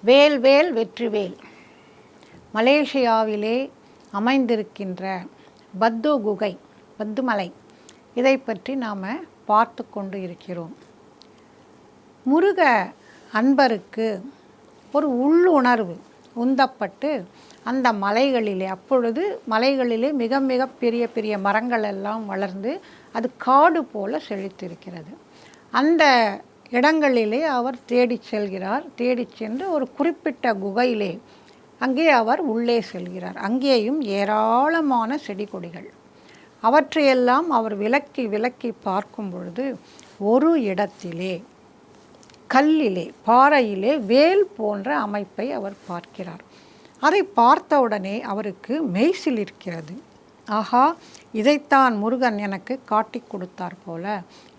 வேல்வேல் வெற்றிவேல் மலேசியாவிலே அமைந்திருக்கின்ற பத்து குகை, பத்துமலை, இதை பற்றி நாம் பார்த்து கொண்டு இருக்கிறோம். முருக அன்பருக்கு ஒரு உள்ளுணர்வு உந்தப்பட்டு அந்த மலைகளிலே, அப்பொழுது மலைகளிலே மிக மிக பெரிய பெரிய மரங்கள் எல்லாம் வளர்ந்து அது காடு போல செழித்திருக்கிறது. அந்த இடங்களிலே அவர் தேடிச் செல்கிறார். தேடிச் சென்று ஒரு குறிப்பிட்ட குகையிலே அங்கே அவர் உள்ளே செல்கிறார். அங்கேயும் ஏராளமான செடி கொடிகள். அவற்றையெல்லாம் அவர் விலக்கி விலக்கி பார்க்கும் பொழுது ஒரு இடத்திலே கல்லிலே, பாறையிலே வேல் போன்ற அமைப்பை அவர் பார்க்கிறார். அதை பார்த்தவுடனே அவருக்கு மெய்சிலிருக்கிறது. ஆஹா, இதைத்தான் முருகன் எனக்கு காட்டி கொடுத்தார் போல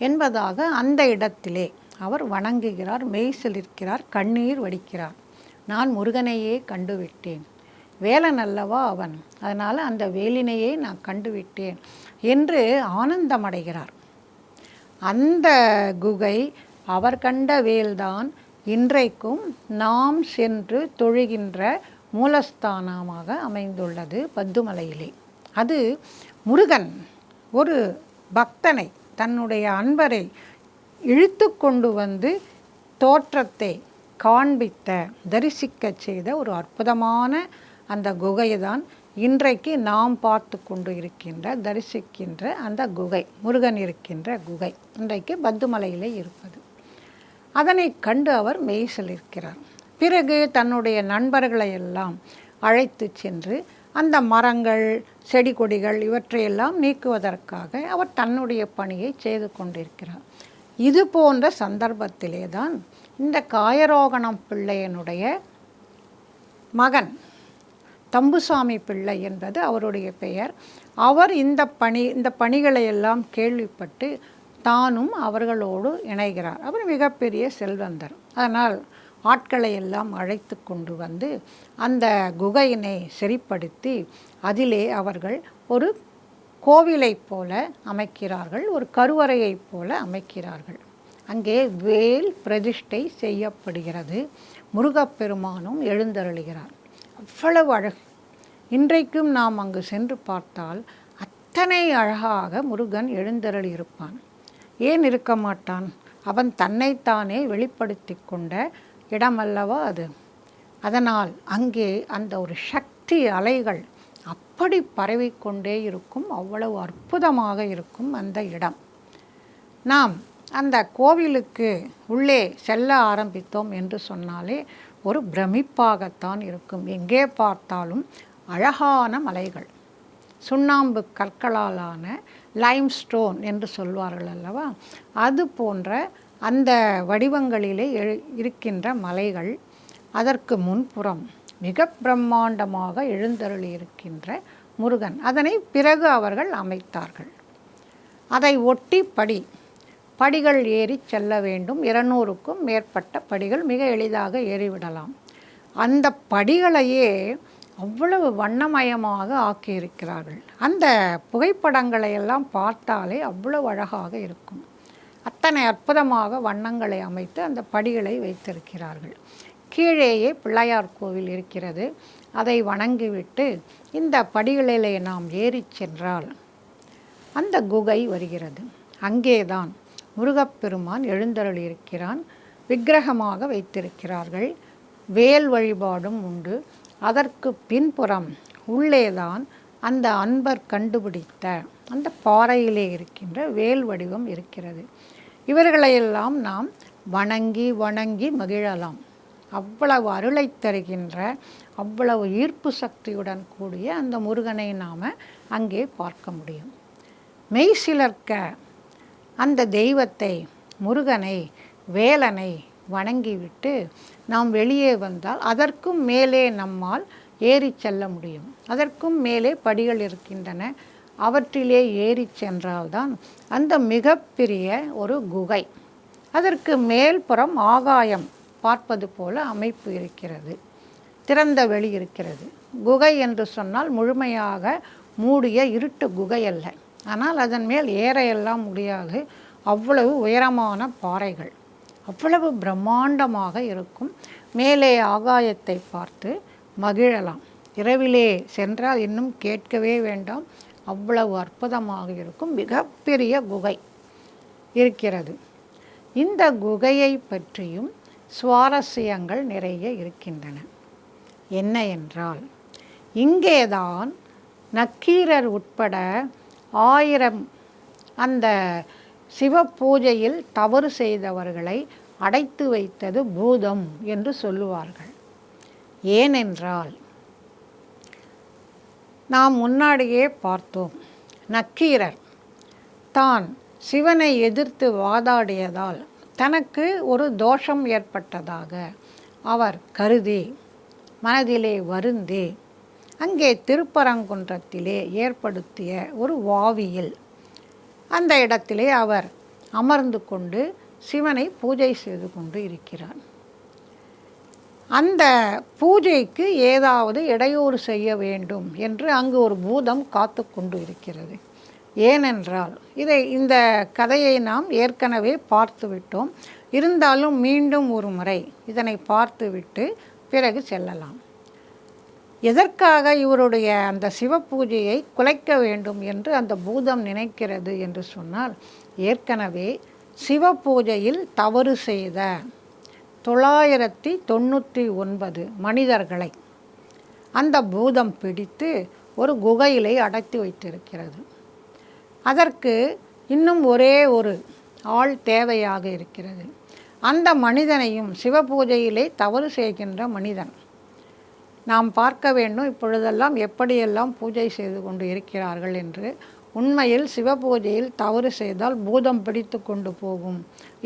என்பதாக அந்த இடத்திலே அவர் வணங்குகிறார், மெய்சிலிருக்கிறார், கண்ணீர் வடிக்கிறார். நான் முருகனையே கண்டுவிட்டேன், வேலன் அல்லவா அவன், அதனால் அந்த வேலினையே நான் கண்டுவிட்டேன் என்று ஆனந்தமடைகிறார். அந்த குகை, அவர் கண்ட வேல்தான் இன்றைக்கும் நாம் சென்று தொழுகின்ற மூலஸ்தானமாக அமைந்துள்ளது பத்துமலையிலே. அது முருகன் ஒரு பக்தனை, தன்னுடைய அன்பரை இழுத்து கொண்டு வந்து தோற்றத்தை காண்பித்த, தரிசிக்க செய்த ஒரு அற்புதமான அந்த குகையை தான் இன்றைக்கு நாம் பார்த்து கொண்டு இருக்கின்ற, தரிசிக்கின்ற அந்த குகை, முருகன் இருக்கின்ற குகை இன்றைக்கு பத்துமலையிலே இருப்பது. அதனை கண்டு அவர் மெய்சிலிருக்கிறார். பிறகு தன்னுடைய நண்பர்களை எல்லாம் அழைத்து சென்று அந்த மரங்கள், செடி கொடிகள் இவற்றையெல்லாம் நீக்குவதற்காக அவர் தன்னுடைய பணியை செய்து கொண்டிருக்கிறார். இது போன்ற சந்தர்ப்பத்திலே தான் இந்த காயரோகணம் பிள்ளையனுடைய மகன், தம்புசாமி பிள்ளை என்பது அவருடைய பெயர், அவர் இந்த பணிகளை எல்லாம் கேள்விப்பட்டு தானும் அவர்களோடு இணைகிறார். அவர் மிகப்பெரிய செல்வந்தர். அதனால் ஆட்களை எல்லாம் அழைத்து கொண்டு வந்து அந்த குகையினை சரிப்படுத்தி அதிலே அவர்கள் ஒரு கோவிலைப் போல அமைக்கிறார்கள், ஒரு கருவறையைப் போல அமைக்கிறார்கள். அங்கே வேல் பிரதிஷ்டை செய்யப்படுகிறது. முருகப்பெருமானும் எழுந்தருளுகிறார். அவ்வளவு அழகு. இன்றைக்கும் நாம் அங்கு சென்று பார்த்தால் அத்தனை அழகாக முருகன் எழுந்தருளி இருப்பான். ஏன் இருக்க மாட்டான்? அவன் தன்னைத்தானே வெளிப்படுத்தி கொண்ட இடமல்லவா அது. அதனால் அங்கே அந்த ஒரு சக்தி அலைகள் அப்படி பரவிக்கொண்டே இருக்கும். அவ்வளவு அற்புதமாக இருக்கும் அந்த இடம். நாம் அந்த கோவிலுக்கு உள்ளே செல்ல ஆரம்பித்தோம் என்று சொன்னாலே ஒரு பிரமிப்பாகத்தான் இருக்கும். எங்கே பார்த்தாலும் அழகான மலைகள், சுண்ணாம்பு கற்களாலான லைம்ஸ்டோன் என்று சொல்வார்கள் அல்லவா, அது போன்ற அந்த வடிவங்களிலே இருக்கின்ற மலைகள். அதற்கு முன்புறம் மிக பிரம்மாண்டமாக எழுந்தருளி இருக்கின்ற முருகன். அதனை பிறகு அவர்கள் அமைத்தார்கள். அதை ஒட்டி படிகள் ஏறி செல்ல வேண்டும். 200க்கும் மேற்பட்ட படிகள் மிக எளிதாக ஏறிவிடலாம். அந்த படிகளையே அவ்வளவு வண்ணமயமாக ஆக்கியிருக்கிறார்கள். அந்த புகைப்படங்களை எல்லாம் பார்த்தாலே அவ்வளவு அழகாக இருக்கும். அத்தனை அற்புதமாக வண்ணங்களை அமைத்து அந்த படிகளை வைத்திருக்கிறார்கள். கீழேயே பிள்ளையார் கோவில் இருக்கிறது. அதை வணங்கிவிட்டு இந்த படிகளிலே நாம் ஏறி சென்றால் அந்த குகை வருகிறது. அங்கேதான் முருகப்பெருமான் எழுந்தருளி இருக்கிறான். விக்கிரகமாக வைத்திருக்கிறார்கள். வேல் வழிபாடும் உண்டு. அதற்கு பின்புறம் உள்ளேதான் அந்த அன்பர் கண்டுபிடித்த அந்த பாறையிலே இருக்கின்ற வேல் வடிவம் இருக்கிறது. இவர்களையெல்லாம் நாம் வணங்கி வணங்கி மகிழலாம். அவ்வளவு அருளை தருகின்ற, அவ்வளவு ஈர்ப்பு சக்தியுடன் கூடிய அந்த முருகனை நாம் அங்கே பார்க்க முடியும். மெய்சிலர்க்க அந்த தெய்வத்தை, முருகனை, வேலனை வணங்கிவிட்டு நாம் வெளியே வந்தால் அதற்கும் மேலே நம்மால் ஏறி செல்ல முடியும். அதற்கும் மேலே படிகள் இருக்கின்றன. அவற்றிலே ஏறி சென்றால்தான் அந்த மிகப்பெரிய ஒரு குகை. அதற்கு மேல்புறம் ஆகாயம் பார்ப்பது போல அமைப்பு இருக்கிறது. திறந்த வெளி இருக்கிறது. குகை என்று சொன்னால் முழுமையாக மூடிய இருட்டு குகை அல்ல. ஆனால் அதன் மேல் ஏற எல்லாம் முடியாது. அவ்வளவு உயரமான பாறைகள். அவ்வளவு பிரம்மாண்டமாக இருக்கும். மேலே ஆகாயத்தை பார்த்து மகிழலாம். இரவிலே சென்றால் இன்னும் கேட்கவே வேண்டாம், அவ்வளவு அற்புதமாக இருக்கும். மிகப்பெரிய குகை இருக்கிறது. இந்த குகையை பற்றியும் சுவாரஸ்யங்கள் நிறைய இருக்கின்றன. என்ன என்றால், இங்கேதான் நக்கீரர் உட்பட 1000 அந்த சிவ பூஜையில் தவறு செய்தவர்களை அடைத்து வைத்தது பூதம் என்று சொல்லுவார்கள். ஏனென்றால், நாம் முன்னாடியே பார்த்தோம், நக்கீரர் தான் சிவனை எதிர்த்து வாதாடியதால் தனக்கு ஒரு தோஷம் ஏற்பட்டதாக அவர் கருதி மனதிலே வருந்தி அங்கே திருப்பரங்குன்றத்திலே ஏற்படுத்திய ஒரு வாவியில் அந்த இடத்திலே அவர் அமர்ந்து கொண்டு சிவனை பூஜை செய்து கொண்டு இருக்கிறார். அந்த பூஜைக்கு ஏதாவது இடையூறு செய்ய வேண்டும் என்று அங்கு ஒரு பூதம் காத்து கொண்டு இருக்கிறது. ஏனென்றால் இந்த கதையை நாம் ஏற்கனவே பார்த்துவிட்டோம். இருந்தாலும் மீண்டும் ஒரு முறை இதனை பார்த்துவிட்டு பிறகு செல்லலாம். எதற்காக இவருடைய அந்த சிவ பூஜையை குலைக்க வேண்டும் என்று அந்த பூதம் நினைக்கிறது என்று சொன்னால், ஏற்கனவே சிவ பூஜையில் தவறு செய்த 999 மனிதர்களை அந்த பூதம் பிடித்து ஒரு குகையிலே அடைத்து வைத்திருக்கிறது. அதற்கு இன்னும் ஒரே ஒரு ஆள் தேவையாக இருக்கிறது. அந்த மனிதனையும் சிவபூஜையிலே தவறு செய்கின்ற மனிதன் நாம் பார்க்க வேண்டும். இப்பொழுதெல்லாம் எப்படியெல்லாம் பூஜை செய்து கொண்டு இருக்கிறார்கள் என்று. உண்மையில் சிவபூஜையில் தவறு செய்தால் பூதம் பிடித்து கொண்டு போகும்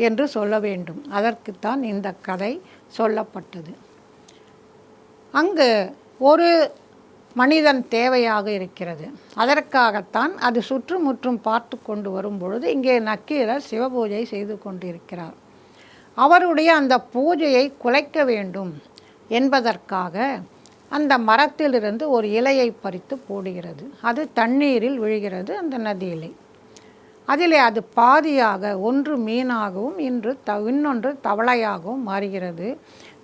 என்று சொல்ல வேண்டும். அதற்குத்தான் இந்த கதை சொல்லப்பட்டது. அங்கு ஒரு மனிதன் தேவையாக இருக்கிறது. அதற்காகத்தான் அது சுற்றுமுற்றும் பார்த்து கொண்டு வரும் பொழுது இங்கே நக்கீரர் சிவபூஜை செய்து கொண்டிருக்கிறார். அவருடைய அந்த பூஜையை குலைக்க வேண்டும் என்பதற்காக அந்த மரத்திலிருந்து ஒரு இலையை பறித்து போடுகிறது. அது தண்ணீரில் விழுகிறது, அந்த நதியிலே. அதிலே அது பாதியாக ஒன்று மீனாகவும் இன்னொன்று தவளையாகவும் மாறுகிறது.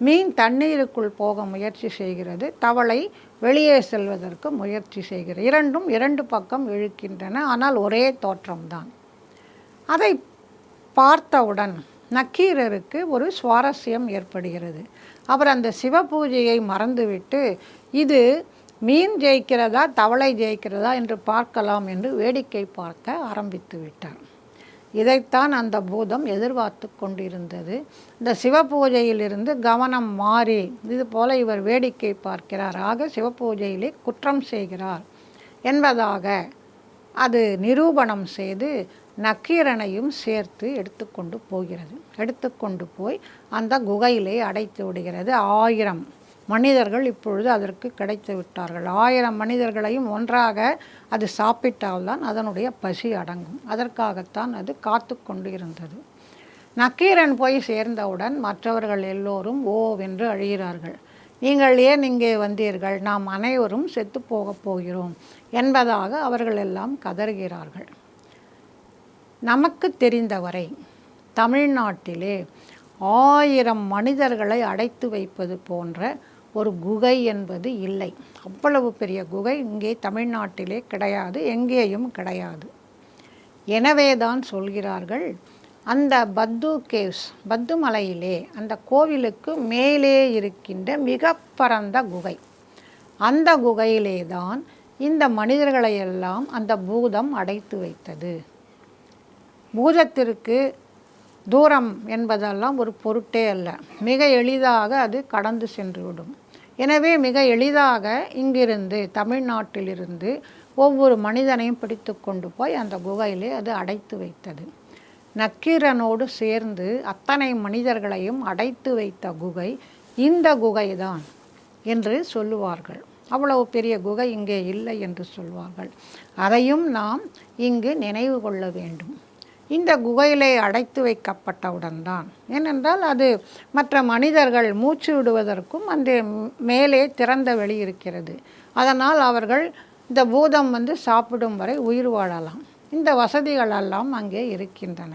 மீன் தண்ணீருக்குள் போக முயற்சி செய்கிறது, தவளை வெளியே செல்வதற்கு முயற்சி செய்கிறது. இரண்டும் 2 பக்கம் இழுக்கின்றன, ஆனால் ஒரே தோற்றம்தான். அதை பார்த்தவுடன் நக்கீரருக்கு ஒரு சுவாரஸ்யம் ஏற்படுகிறது. அவர் அந்த சிவ பூஜையை மறந்துவிட்டு இது மீன் ஜெயிக்கிறதா தவளை ஜெயிக்கிறதா என்று பார்க்கலாம் என்று வேடிக்கை பார்க்க ஆரம்பித்து விட்டார். இதைத்தான் அந்த பூதம் எதிர்பார்த்து கொண்டிருந்தது. இந்த சிவ பூஜையிலிருந்து கவனம் மாறி இது போல இவர் வேடிக்கை பார்க்கிறார், ஆக சிவ பூஜையிலே குற்றம் செய்கிறார் என்பதாக அது நிரூபணம் செய்து நக்கீரனையும் சேர்த்து எடுத்துக்கொண்டு போய் அந்த குகையிலே அடைத்து விடுகிறது. 1000 மனிதர்கள் இப்பொழுது அதற்கு கிடைத்து விட்டார்கள். 1000 மனிதர்களையும் ஒன்றாக அது சாப்பிட்டால்தான் அதனுடைய பசி அடங்கும். அதற்காகத்தான் அது காத்து கொண்டு இருந்தது. நக்கீரன் போய் சேர்ந்தவுடன் மற்றவர்கள் எல்லோரும் ஓவென்று அழுகிறார்கள். நீங்கள் ஏன் இங்கே வந்தீர்கள்? நாம் அனைவரும் செத்து போகப் போகிறோம் என்பதாக அவர்கள் எல்லாம் கதறுகிறார்கள். நமக்கு தெரிந்தவரை தமிழ்நாட்டிலே 1000 மனிதர்களை அடைத்து வைப்பது போன்ற ஒரு குகை என்பது இல்லை. அவ்வளவு பெரிய குகை இங்கே தமிழ்நாட்டிலே கிடையாது, எங்கேயும் கிடையாது. எனவே தான் சொல்கிறார்கள், அந்த பத்து கேவ்ஸ், பத்து மலையிலே அந்த கோவிலுக்கு மேலே இருக்கின்ற மிக பரந்த குகை, அந்த குகையிலே தான் இந்த மனிதர்களையெல்லாம் அந்த பூதம் அடைத்து வைத்தது. பூதத்திற்கு தூரம் என்பதெல்லாம் ஒரு பொருட்டே அல்ல, மிக எளிதாக அது கடந்து சென்றுவிடும். எனவே மிக எளிதாக இங்கிருந்து தமிழ்நாட்டிலிருந்து ஒவ்வொரு மனிதனையும் பிடித்து கொண்டு போய் அந்த குகையிலே அது அடைத்து வைத்தது. நக்கீரனோடு சேர்ந்து அத்தனை மனிதர்களையும் அடைத்து வைத்த குகை இந்த குகைதான் என்று சொல்லுவார்கள். அவ்வளவு பெரிய குகை இங்கே இல்லை என்று சொல்வார்கள். அதையும் நாம் இங்கு நினைவு கொள்ள வேண்டும். இந்த குகையிலே அடைத்து வைக்கப்பட்டவுடன் தான், ஏனென்றால் அது மற்ற மனிதர்கள் மூச்சு விடுவதற்கும் அந்த மேலே திறந்த வெளி இருக்கிறது. அதனால் அவர்கள் இந்த பூதம் சாப்பிடும் வரை உயிர் வாழலாம். இந்த வசதிகளெல்லாம் அங்கே இருக்கின்றன.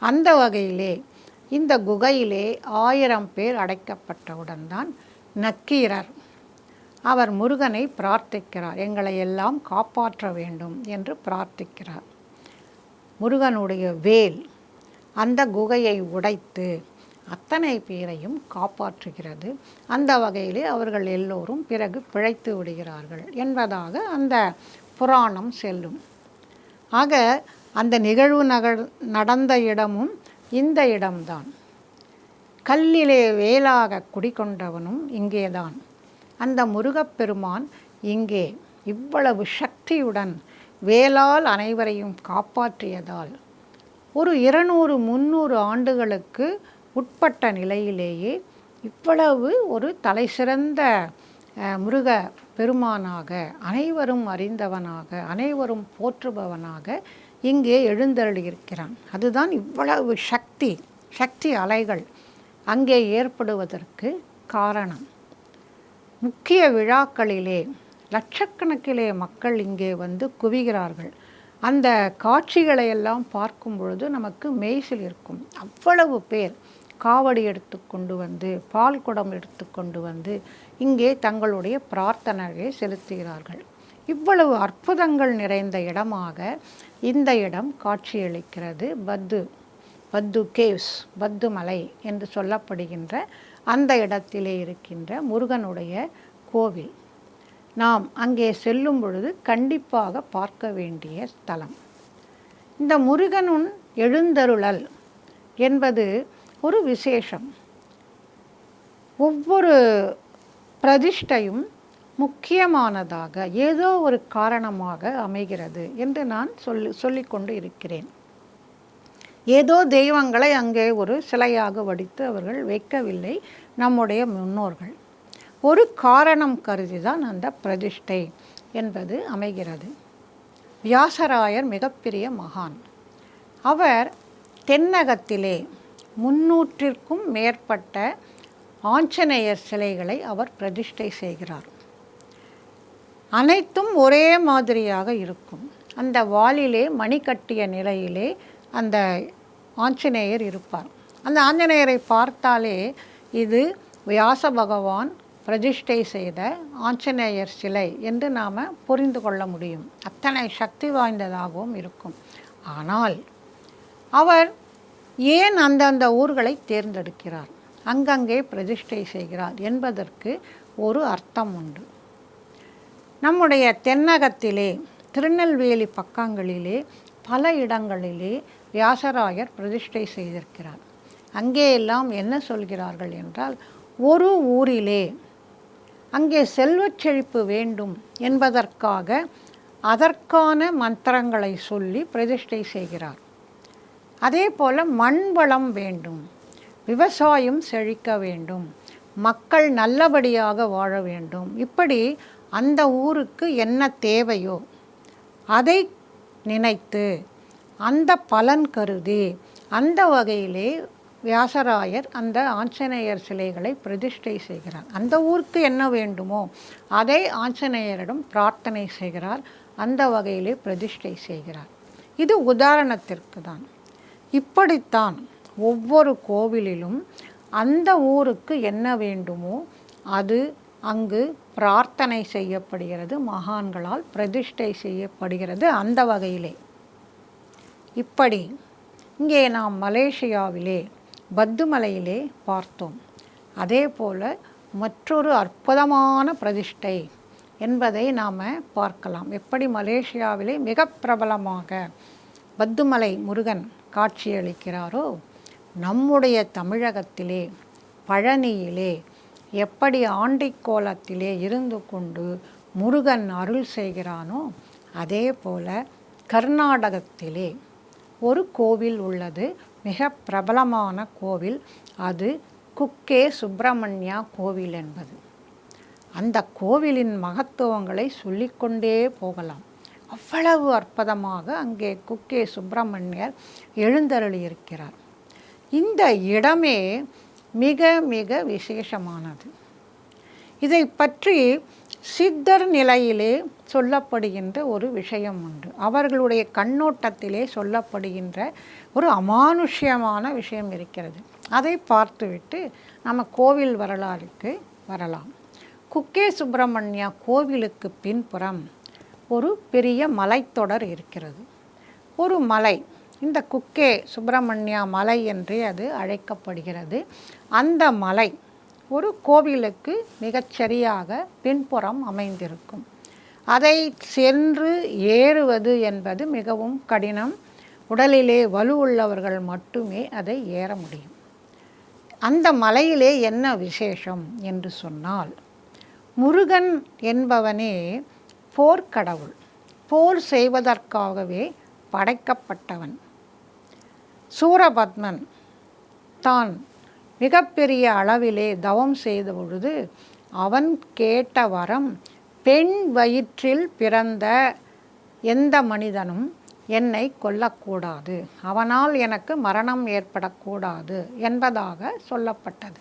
அந்த வகையிலே இந்த குகையிலே 1000 பேர் அடைக்கப்பட்டவுடன் தான் நக்கீரர் அவர் முருகனை பிரார்த்திக்கிறார், எங்களை எல்லாம் காப்பாற்ற வேண்டும் என்று பிரார்த்திக்கிறார். முருகனுடைய வேல் அந்த குகையை உடைத்து அத்தனை பேரையும் காப்பாற்றுகிறது. அந்த வகையிலே அவர்கள் எல்லோரும் பிறகு பிழைத்து விடுகிறார்கள் என்பதாக அந்த புராணம் செல்லும். ஆக அந்த நிகழ்வு நடந்த இடமும் இந்த இடம்தான். கல்லிலே வேலாக குடிகொண்டவனும் இங்கேதான். அந்த முருகப்பெருமான் இங்கே இவ்வளவு சக்தியுடன் வேலால் அனைவரையும் காப்பாற்றியதால் ஒரு 200-300 ஆண்டுகளுக்கு உட்பட்ட நிலையிலேயே இவ்வளவு ஒரு தலைசிறந்த முருக பெருமானாக, அனைவரும் அறிந்தவனாக, அனைவரும் போற்றுபவனாக இங்கே எழுந்தருளியிருக்கிறான். அதுதான் இவ்வளவு சக்தி அலைகள் அங்கே ஏற்படுவதற்கு காரணம். முக்கிய விழாக்களிலே லட்சக்கணக்கிலே மக்கள் இங்கே வந்து குவிகிறார்கள். அந்த காட்சிகளை எல்லாம் பார்க்கும் பொழுது நமக்கு மெய்சில் இருக்கும். அவ்வளவு பேர் காவடி எடுத்து கொண்டு வந்து, பால் குடம் எடுத்து கொண்டு வந்து இங்கே தங்களுடைய பிரார்த்தனையை செலுத்துகிறார்கள். இவ்வளவு அற்புதங்கள் நிறைந்த இடமாக இந்த இடம் காட்சியளிக்கிறது. பத்து கேவ்ஸ், பத்து மலை என்று சொல்லப்படுகின்ற அந்த இடத்திலே இருக்கின்ற முருகனுடைய கோவில். நாம் அங்கே செல்லும் பொழுது கண்டிப்பாக பார்க்க வேண்டிய ஸ்தலம். இந்த முருகனுன் எழுந்தருளல் என்பது ஒரு விசேஷம். ஒவ்வொரு பிரதிஷ்டையும் முக்கியமானதாக ஏதோ ஒரு காரணமாக அமைகிறது என்று நான் சொல்லிக்கொண்டு இருக்கிறேன். ஏதோ தெய்வங்களை அங்கே ஒரு சிலையாக வடித்து அவர்கள் வைக்கவில்லை நம்முடைய முன்னோர்கள். ஒரு காரணம் கருதி தான் அந்த பிரதிஷ்டை என்பது அமைகிறது. வியாசராயர் மிகப்பெரிய மகான். அவர் தென்னகத்திலே 300க்கும் மேற்பட்ட ஆஞ்சநேயர் சிலைகளை அவர் பிரதிஷ்டை செய்கிறார். அனைத்தும் ஒரே மாதிரியாக இருக்கும். அந்த வாளிலே மணி கட்டிய நிலையிலே அந்த ஆஞ்சநேயர் இருப்பார். அந்த ஆஞ்சநேயரை பார்த்தாலே இது வியாச பகவான் பிரதிஷ்டை செய்த ஆஞ்சநேயர் சிலை என்று நாம் புரிந்து கொள்ள முடியும். அத்தனை சக்தி வாய்ந்ததாகவும் இருக்கும். ஆனால் அவர் ஏன் அந்தந்த ஊர்களை தேர்ந்தெடுக்கிறார், அங்கங்கே பிரதிஷ்டை செய்கிறார் என்பதற்கு ஒரு அர்த்தம் உண்டு. நம்முடைய தென்னகத்திலே திருநெல்வேலி பக்கங்களிலே பல இடங்களிலே வியாசராயர் பிரதிஷ்டை செய்திருக்கிறார். அங்கே எல்லாம் என்ன சொல்கிறார்கள் என்றால், ஒரு ஊரிலே அங்கே செல்வச் செழிப்பு வேண்டும் என்பதற்காக அதற்கான மந்திரங்களை சொல்லி பிரதிஷ்டை செய்கிறார். அதே போல் மண் வளம் வேண்டும், விவசாயம் செழிக்க வேண்டும், மக்கள் நல்லபடியாக வாழ வேண்டும். இப்படி அந்த ஊருக்கு என்ன தேவையோ அதை நினைத்து அந்த பலன் கருதி அந்த வகையிலே வியாசராயர் அந்த ஆஞ்சநேயர் சிலைகளை பிரதிஷ்டை செய்கிறார். அந்த ஊருக்கு என்ன வேண்டுமோ அதை ஆஞ்சநேயரிடம் பிரார்த்தனை செய்கிறார். அந்த வகையிலே பிரதிஷ்டை செய்கிறார். இது உதாரணத்திற்கு தான். இப்படித்தான் ஒவ்வொரு கோவிலிலும் அந்த ஊருக்கு என்ன வேண்டுமோ அது அங்கு பிரார்த்தனை செய்யப்படுகிறது, மகான்களால் பிரதிஷ்டை செய்யப்படுகிறது. அந்த வகையிலே இப்படி இங்கே நாம் மலேசியாவிலே பத்துமலையிலே பார்த்தோம். அதே போல் மற்றொரு அற்புதமான பிரதிஷ்டை என்பதை நாம் பார்க்கலாம். எப்படி மலேசியாவிலே மிக பிரபலமாக பத்துமலை முருகன் காட்சியளிக்கிறாரோ, நம்முடைய தமிழகத்திலே பழனியிலே எப்படி ஆண்டிக்கோலத்திலே இருந்து கொண்டு முருகன் அருள் செய்கிறானோ, அதே போல் கர்நாடகத்திலே ஒரு கோவில் உள்ளது, மிக பிரபலமான கோவில். அது குக்கே சுப்பிரமணியா கோவில் என்பது. அந்த கோவிலின் மகத்துவங்களை சொல்லிக்கொண்டே போகலாம். அவ்வளவு அற்புதமாக அங்கே குக்கே சுப்பிரமணியர் எழுந்தருளியிருக்கிறார். இந்த இடமே மிக மிக விசேஷமானது. இதை பற்றி சித்தர் நிலையிலே சொல்லப்படுகின்ற ஒரு விஷயம் உண்டு. அவர்களுடைய கண்ணோட்டத்திலே சொல்லப்படுகின்ற ஒரு அமானுஷ்யமான விஷயம் இருக்கிறது. அதை பார்த்துவிட்டு நம்ம கோவில் வரலாறுக்கு வரலாம். குக்கே சுப்பிரமணியா கோவிலுக்கு பின்புறம் ஒரு பெரிய மலைத்தொடர் இருக்கிறது. ஒரு மலை, இந்த குக்கே சுப்பிரமணியா மலை என்றே அது அழைக்கப்படுகிறது. அந்த மலை ஒரு கோவிலுக்கு மிகச்சரியாக பின்புறம் அமைந்திருக்கும். அதை சென்று ஏறுவது என்பது மிகவும் கடினம். உடலிலே வலுவுள்ளவர்கள் மட்டுமே அதை ஏற முடியும். அந்த மலையிலே என்ன விசேஷம் என்று சொன்னால், முருகன் என்பவனே போர்க்கடவுள், போர் செய்வதற்காகவே படைக்கப்பட்டவன். சூரபத்மன் தான் மிகப்பெரிய அளவிலே தவம் செய்த பொழுது அவன் கேட்ட வரம், பெண் வயிற்றில் பிறந்த எந்த மனிதனும் என்னை கொல்லக்கூடாது, அவனால் எனக்கு மரணம் ஏற்படக்கூடாது என்பதாக சொல்லப்பட்டது.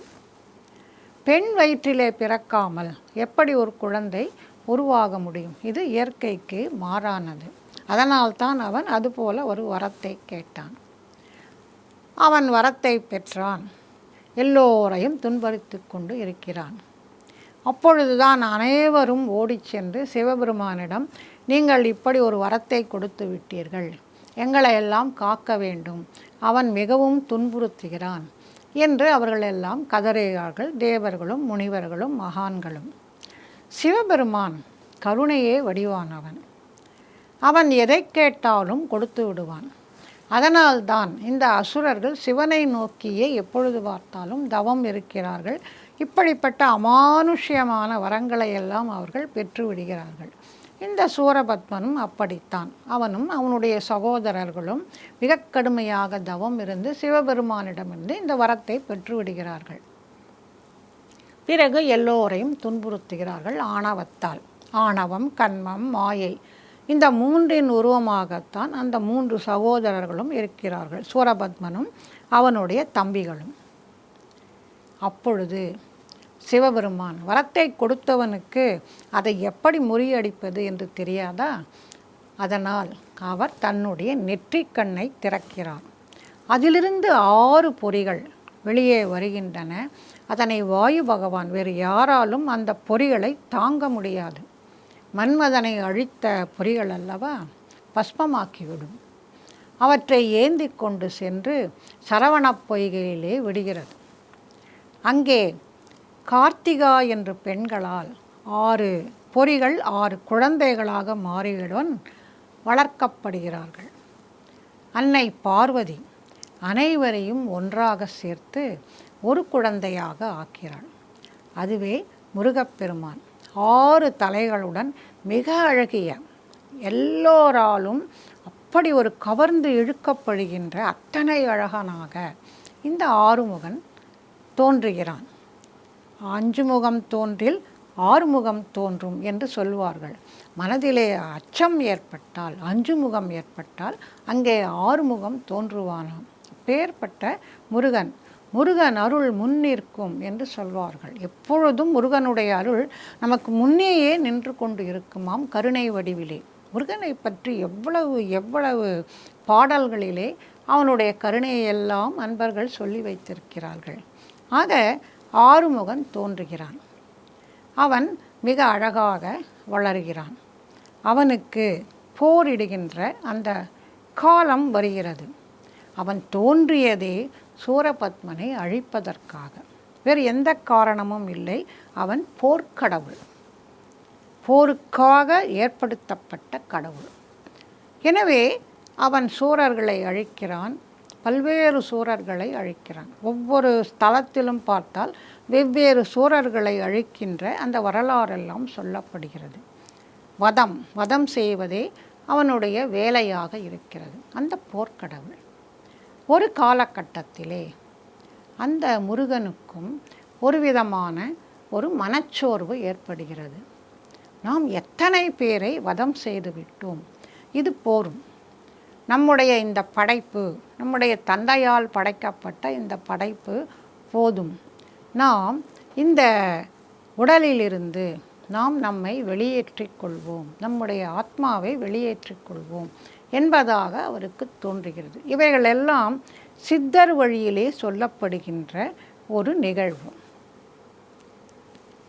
பெண் வயிற்றிலே பிறக்காமல் எப்படி ஒரு குழந்தை உருவாக முடியும்? இது இயற்கைக்கு மாறானது. அதனால்தான் அவன் அதுபோல ஒரு வரத்தை கேட்டான். அவன் வரத்தை பெற்றான். எல்லோரையும் துன்புறுத்தி கொண்டு இருக்கிறான். அப்பொழுதுதான் அனைவரும் ஓடிச் சென்று சிவபெருமானிடம், நீங்கள் இப்படி ஒரு வரத்தை கொடுத்து விட்டீர்கள், எங்களை எல்லாம் காக்க வேண்டும், அவன் மிகவும் துன்புறுத்துகிறான் என்று அவர்களெல்லாம் கதறுகிறார்கள். தேவர்களும் முனிவர்களும் மகான்களும். சிவபெருமான் கருணையே வடிவானவன். அவன் எதை கேட்டாலும் கொடுத்து விடுவான். அதனால்தான் இந்த அசுரர்கள் சிவனை நோக்கியே எப்பொழுது பார்த்தாலும் தவம் இருக்கிறார்கள். இப்படிப்பட்ட அமானுஷ்யமான வரங்களை எல்லாம் அவர்கள் பெற்று விடுகிறார்கள். இந்த சூரபத்மனும் அப்படித்தான். அவனும் அவனுடைய சகோதரர்களும் மிக கடுமையாக தவம் இருந்து சிவபெருமானிடமிருந்து இந்த வரத்தை பெற்று விடுகிறார்கள். பிறகு எல்லோரையும் துன்புறுத்துகிறார்கள் ஆணவத்தால். ஆணவம், கன்மம், மாயை, இந்த மூன்றின் உருவமாகத்தான் அந்த மூன்று சகோதரர்களும் இருக்கிறார்கள், சூரபத்மனும் அவனுடைய தம்பிகளும். அப்பொழுது சிவபெருமான் வரத்தை கொடுத்தவனுக்கு அதை எப்படி முறியடிப்பது என்று தெரியாதா? அதனால் அவர் தன்னுடைய நெற்றிக்கண்ணை திறக்கிறார். அதிலிருந்து 6 பொறிகள் வெளியே வருகின்றன. அதனை வாயு பகவான் வேறு யாராலும் அந்த பொறிகளை தாங்க முடியாது. மன்மதனை அழித்த பொறிகள் அல்லவா, பஸ்மமாக்கிவிடும். அவற்றை ஏந்தி கொண்டு சென்று சரவணப் பொய்கையிலே விடுகிறது. அங்கே கார்த்திகா என்ற பெண்களால் 6 பொறிகள் 6 குழந்தைகளாக மாறியுடன் வளர்க்கப்படுகிறார்கள். அன்னை பார்வதி அனைவரையும் ஒன்றாக சேர்த்து ஒரு குழந்தையாக ஆக்கிறாள். அதுவே முருகப்பெருமான். 6 தலைகளுடன் மிக அழகிய, எல்லோராலும் அப்படி ஒரு கவர்ந்து இழுக்கப்படுகின்ற அத்தனை அழகனாக இந்த ஆறுமுகன் தோன்றுகிறான். 5 முகம் தோன்றில் 6 முகம் தோன்றும் என்று சொல்வார்கள். மனதிலே அச்சம் ஏற்பட்டால், 5 முகம் ஏற்பட்டால் அங்கே 6 முகம் தோன்றுவானாம். அப்பேற்பட்ட முருகன், முருகன் அருள் முன்னிற்கும் என்று சொல்வார்கள். எப்பொழுதும் முருகனுடைய அருள் நமக்கு முன்னேயே நின்று கொண்டு இருக்குமாம், கருணை வடிவிலே. முருகனை பற்றி எவ்வளவு எவ்வளவு பாடல்களிலே அவனுடைய கருணையெல்லாம் அன்பர்கள் சொல்லி வைத்திருக்கிறார்கள். ஆக ஆறுமுகன் தோன்றுகிறான். அவன் மிக அழகாக வளர்கிறான். அவனுக்கு போரிடுகின்ற அந்த காலம் வருகிறது. அவன் தோன்றியதே சூரபத்மனை அழிப்பதற்காக, வேறு எந்த காரணமும் இல்லை. அவன் போர்க்கடவுள், போருக்காக ஏற்படுத்தப்பட்ட கடவுள். எனவே அவன் சூரர்களை அழிக்கிறான், பல்வேறு சூரர்களை அழிக்கிறான். ஒவ்வொரு ஸ்தலத்திலும் பார்த்தால் வெவ்வேறு சூரர்களை அழிக்கின்ற அந்த வரலாறெல்லாம் சொல்லப்படுகிறது. வதம் செய்வதே அவனுடைய வேலையாக இருக்கிறது அந்த போர்க்கடவுள். ஒரு காலகட்டத்திலே அந்த முருகனுக்கும் ஒரு விதமான ஒரு மனச்சோர்வு ஏற்படுகிறது. நாம் எத்தனை பேரை வதம் செய்து விட்டோம், இது போரும். நம்முடைய இந்த படைப்பு, நம்முடைய தந்தையால் படைக்கப்பட்ட இந்த படைப்பு போதும். நாம் இந்த உடலிலிருந்து நாம் நம்மை வெளியேற்றிக் கொள்வோம், நம்முடைய ஆத்மாவை வெளியேற்றிக் கொள்வோம் என்பதாக அவருக்கு தோன்றுகிறது. இவைகளெல்லாம் சித்தர் வழியிலே சொல்லப்படுகின்ற ஒரு நிகழ்வு.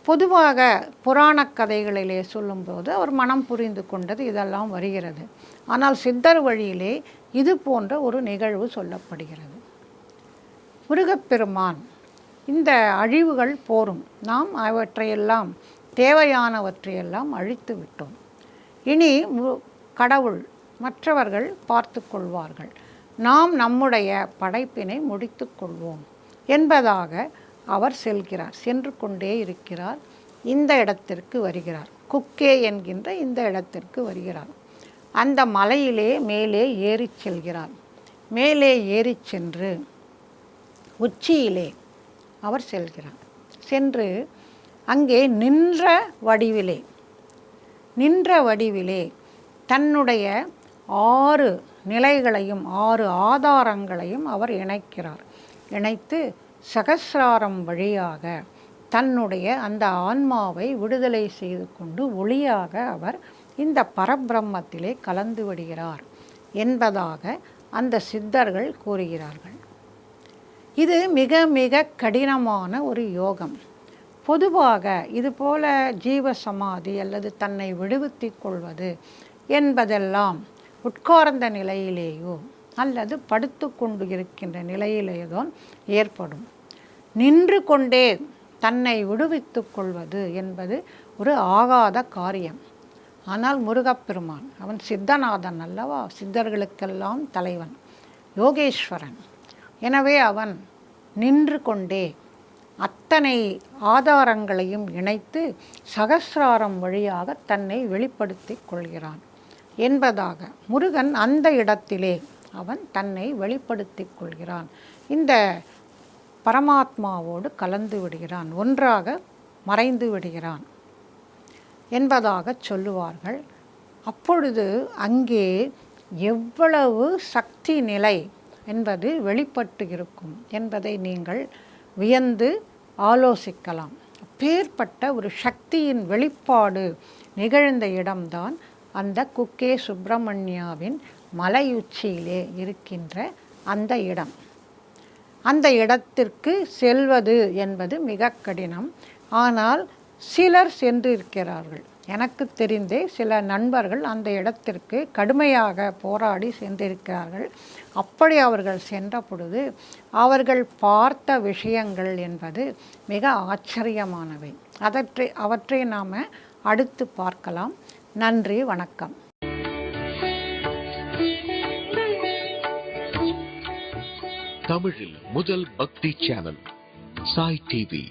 பொதுவாக புராணக் கதைகளிலே சொல்லும்போது அவர் மனம் புரிந்து கொண்டது இதெல்லாம் வருகிறது. ஆனால் சித்தர் வழியிலே இது போன்ற ஒரு நிகழ்வு சொல்லப்படுகிறது. முருகப்பெருமான் இந்த அழிவுகள் போரும், நாம் அவற்றையெல்லாம் தேவையானவற்றையெல்லாம் அழித்து விட்டோம், இனி கடவுள் மற்றவர்கள் பார்த்து கொள்வார்கள், நாம் நம்முடைய படைப்பினை முடித்து கொள்வோம் என்பதாக அவர் செல்கிறார். சென்று கொண்டே இருக்கிறார். இந்த இடத்திற்கு வருகிறார். குக்கே என்கின்ற இந்த இடத்திற்கு வருகிறார். அந்த மலையிலே மேலே ஏறி செல்கிறார். மேலே ஏறி சென்று உச்சியிலே அவர் செல்கிறார். சென்று அங்கே நின்ற வடிவிலே தன்னுடைய 6 நிலைகளையும் 6 ஆதாரங்களையும் அவர் இணைக்கிறார். இணைத்து சகசிராரம் வழியாக தன்னுடைய அந்த ஆன்மாவை விடுதலை செய்து கொண்டு ஒளியாக அவர் இந்த பரபிரம்மத்திலே கலந்து விடுகிறார் என்பதாக அந்த சித்தர்கள் கூறுகிறார்கள். இது மிக மிக கடினமான ஒரு யோகம். பொதுவாக இதுபோல ஜீவசமாதி அல்லது தன்னை விடுவித்துக் கொள்வது என்பதெல்லாம் உட்கார்ந்த நிலையிலேயோ அல்லது படுத்து கொண்டு இருக்கின்ற நிலையிலேதான் ஏற்படும். நின்று கொண்டே தன்னை விடுவித்து கொள்வது என்பது ஒரு ஆகாத காரியம். ஆனால் முருகப்பெருமான் அவன் சித்தநாதன் அல்லவா, சித்தர்களுக்கெல்லாம் தலைவன், யோகேஸ்வரன். எனவே அவன் நின்று கொண்டே அத்தனை ஆதாரங்களையும் இணைத்து சகசிராரம் வழியாக தன்னை வெளிப்படுத்தி கொள்கிறான் என்பதாக முருகன் அந்த இடத்திலே அவன் தன்னை வெளிப்படுத்தி கொள்கிறான். இந்த பரமாத்மாவோடு கலந்து விடுகிறான், ஒன்றாக மறைந்து விடுகிறான் என்பதாக சொல்லுவார்கள். அப்பொழுது அங்கே எவ்வளவு சக்தி நிலை என்பது வெளிப்பட்டு இருக்கும் என்பதை நீங்கள் வியந்து ஆலோசிக்கலாம். அப்பேற்பட்ட ஒரு சக்தியின் வெளிப்பாடு நிகழ்ந்த இடம்தான் அந்த குக்கே சுப்பிரமணியாவின் மலையுச்சியிலே இருக்கின்ற அந்த இடம். அந்த இடத்திற்கு செல்வது என்பது மிக கடினம். ஆனால் சிலர் சென்றிருக்கிறார்கள். எனக்கு தெரிந்தே சில நண்பர்கள் அந்த இடத்திற்கு கடுமையாக போராடி சென்றிருக்கிறார்கள். அப்படி அவர்கள் சென்ற பொழுது அவர்கள் பார்த்த விஷயங்கள் என்பது மிக ஆச்சரியமானவை. அவற்றை நாம் அடுத்து பார்க்கலாம். நன்றி, வணக்கம். தமிழில் முதல் பக்தி சேனல் சாய் டிவி.